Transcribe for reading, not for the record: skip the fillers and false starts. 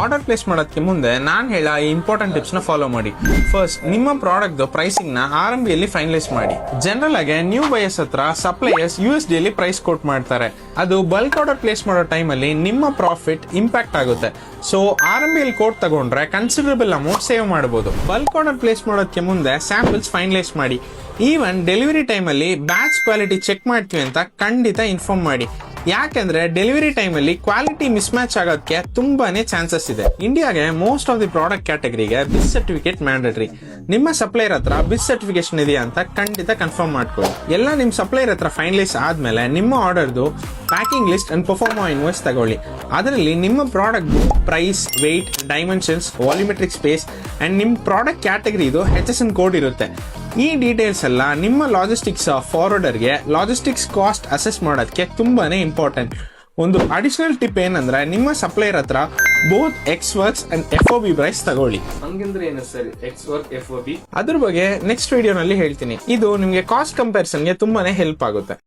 Order place ಮಾಡೋದಕ್ಕೆ ಮುಂದೆ ನಾನು ಹೇಳೋ ಈ ಇಂಪಾರ್ಟೆಂಟ್ ಟಿಪ್ಸ್ ನ ಫಾಲೋ ಮಾಡಿ. ಫಸ್ಟ್, ನಿಮ್ಮ ಪ್ರಾಡಕ್ಟ್ ಪ್ರೈಸಿಂಗ್ ನ ಆರ್ಎಂಬಿಯಲ್ಲಿ ಫೈನಲೈಸ್ ಮಾಡಿ. ಜನರಲ್ ಆಗಿ ನ್ಯೂ ಬಯರ್ಸ್ ಹತ್ರ ಸಪ್ಲೈಯರ್ಸ್ USD ಅಲ್ಲಿ ಪ್ರೈಸ್ ಕೋಟ್ ಮಾಡ್ತಾರೆ. ಅದು ಬಲ್ಕ್ ಆರ್ಡರ್ ಪ್ಲೇಸ್ ಮಾಡೋ ಟೈಮ್ ಅಲ್ಲಿ ನಿಮ್ಮ ಪ್ರಾಫಿಟ್ ಇಂಪ್ಯಾಕ್ಟ್ ಆಗುತ್ತೆ. ಸೊ ಆರ್ಎಂಬಿಯಲ್ಲಿ ಕೋಟ್ ತಗೊಂಡ್ರೆ ಕನ್ಸಿಡರಬಲ್ ಅಮೌಂಟ್ ಸೇವ್ ಮಾಡಬಹುದು. ಬಲ್ಕ್ ಆರ್ಡರ್ ಪ್ಲೇಸ್ ಮಾಡೋದಕ್ಕೆ ಮುಂದೆ ಸ್ಯಾಂಪಲ್ಸ್ ಫೈನಲೈಸ್ ಮಾಡಿ. ಈವನ್ ಡೆಲಿವರಿ ಟೈಮ್ ಅಲ್ಲಿ ಬ್ಯಾಚ್ ಕ್ವಾಲಿಟಿ ಚೆಕ್ ಮಾಡ್ತೀವಿ ಅಂತ ಖಂಡಿತ ಇನ್ಫಾರ್ಮ್ ಮಾಡಿ. ಯಾಕೆಂದ್ರೆ ಡೆಲಿವರಿ ಟೈಮ್ ಅಲ್ಲಿ ಕ್ವಾಲಿಟಿ ಮಿಸ್ ಮ್ಯಾಚ್ ಆಗೋದಕ್ಕೆ ತುಂಬಾನೇ ಚಾನ್ಸಸ್ ಇದೆ. ಇಂಡಿಯಾಗೆ ಮೋಸ್ಟ್ ಆಫ್ ದಿ ಪ್ರಾಡಕ್ಟ್ ಕ್ಯಾಟಗರಿಗೆ ಬಿಸ್ ಸರ್ಟಿಫಿಕೇಟ್ ಮ್ಯಾಂಡೇಟರಿ. ನಿಮ್ಮ ಸಪ್ಲೈಯರ್ ಹತ್ರ ಬಿಸ್ ಸರ್ಟಿಫಿಕೇಶನ್ ಇದೆಯಾ ಅಂತ ಖಂಡಿತ ಕನ್ಫರ್ಮ್ ಮಾಡ್ಕೊಳ್ಳಿ. ಎಲ್ಲ ನಿಮ್ಮ ಸಪ್ಲೈಯರ್ ಹತ್ರ ಫೈನಲೈಸ್ ಆದ್ಮೇಲೆ ನಿಮ್ಮ ಆರ್ಡರ್ದು packing list and proforma invoice ತಗೊಳ್ಳಿ. ಅದರಲ್ಲಿ ನಿಮ್ಮ product price, weight, dimensions, volumetric space and ನಿಮ್ಮ ಪ್ರಾಡಕ್ಟ್ ಕ್ಯಾಟಗರಿ ಇದು HSN ಕೋಡ್ ಇರುತ್ತೆ. ಈ ಡೀಟೇಲ್ಸ್ ಎಲ್ಲ ನಿಮ್ಮ ಲಾಜಿಸ್ಟಿಕ್ಸ್ ಫಾರ್ವರ್ಡರ್ಗೆ ಲಾಜಿಸ್ಟಿಕ್ಸ್ ಕಾಸ್ಟ್ ಅಸೆಸ್ ಮಾಡೋದಕ್ಕೆ ತುಂಬಾನೇ ಇಂಪಾರ್ಟೆಂಟ್. ಒಂದು ಅಡಿಷನಲ್ ಟಿಪ್ ಏನಂದ್ರೆ ನಿಮ್ಮ ಸಪ್ಲೈಯರ್ ಹತ್ರ both ex works and FOB price ತಗೊಳ್ಳಿ. ಹಂಗಂದ್ರೆ ಏನು ಸರ್ ಎಕ್ಸ್-ವರ್ಕ್ FOB? ಅದ್ರ ಬಗ್ಗೆ ನೆಕ್ಸ್ಟ್ ವಿಡಿಯೋನಲ್ಲಿ ಹೇಳ್ತೀನಿ. ಇದು ನಿಮಗೆ ಕಾಸ್ಟ್ ಕಂಪ್ಯಾರಿಸನ್ಗೆ ತುಂಬಾನೇ ಹೆಲ್ಪ್ ಆಗುತ್ತೆ.